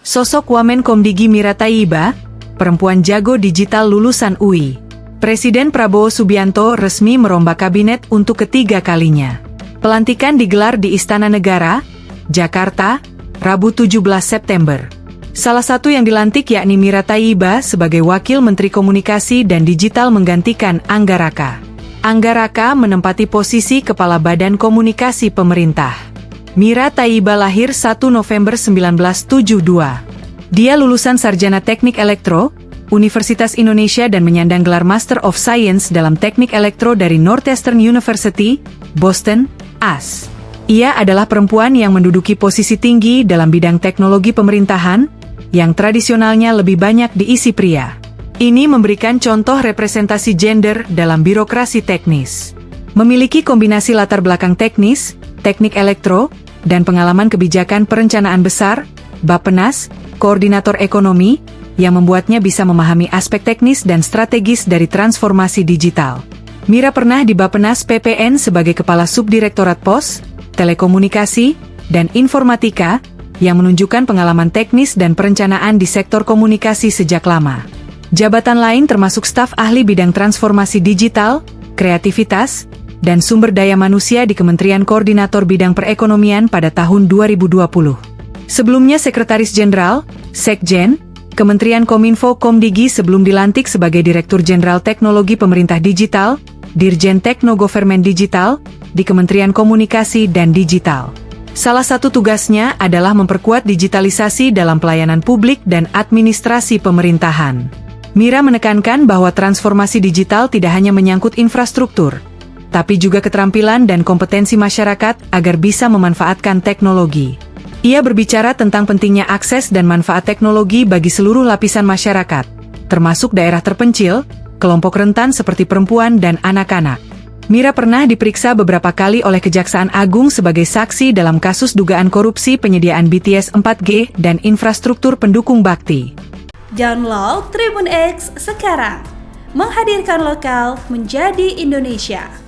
Sosok Wamen Komdigi Mira Thayyibah, perempuan jago digital lulusan UI. Presiden Prabowo Subianto resmi merombak kabinet untuk ketiga kalinya. Pelantikan digelar di Istana Negara, Jakarta, Rabu 17 September. Salah satu yang dilantik yakni Mira Thayyibah sebagai Wakil Menteri Komunikasi dan Digital menggantikan Angga Raka. Angga Raka menempati posisi Kepala Badan Komunikasi Pemerintah. Mira Thayyibah lahir 1 November 1972. Dia lulusan Sarjana Teknik Elektro, Universitas Indonesia dan menyandang gelar Master of Science dalam Teknik Elektro dari Northeastern University, Boston, AS. Ia adalah perempuan yang menduduki posisi tinggi dalam bidang teknologi pemerintahan, yang tradisionalnya lebih banyak diisi pria. Ini memberikan contoh representasi gender dalam birokrasi teknis. Memiliki kombinasi latar belakang teknis, teknik elektro, dan pengalaman kebijakan perencanaan besar, Bappenas, koordinator ekonomi, yang membuatnya bisa memahami aspek teknis dan strategis dari transformasi digital. Mira pernah di Bappenas PPN sebagai Kepala Subdirektorat Pos, Telekomunikasi, dan Informatika, yang menunjukkan pengalaman teknis dan perencanaan di sektor komunikasi sejak lama. Jabatan lain termasuk staf ahli bidang transformasi digital, kreativitas, dan sumber daya manusia di Kementerian Koordinator Bidang Perekonomian pada tahun 2020. Sebelumnya Sekretaris Jenderal, Sekjen, Kementerian Kominfo Komdigi sebelum dilantik sebagai Direktur Jenderal Teknologi Pemerintah Digital, Dirjen Tekno Government Digital, di Kementerian Komunikasi dan Digital. Salah satu tugasnya adalah memperkuat digitalisasi dalam pelayanan publik dan administrasi pemerintahan. Mira menekankan bahwa transformasi digital tidak hanya menyangkut infrastruktur, tapi juga keterampilan dan kompetensi masyarakat agar bisa memanfaatkan teknologi. Ia berbicara tentang pentingnya akses dan manfaat teknologi bagi seluruh lapisan masyarakat, termasuk daerah terpencil, kelompok rentan seperti perempuan dan anak-anak. Mira pernah diperiksa beberapa kali oleh Kejaksaan Agung sebagai saksi dalam kasus dugaan korupsi penyediaan BTS 4G dan infrastruktur pendukung bakti. Download Tribun X sekarang, menghadirkan lokal menjadi Indonesia.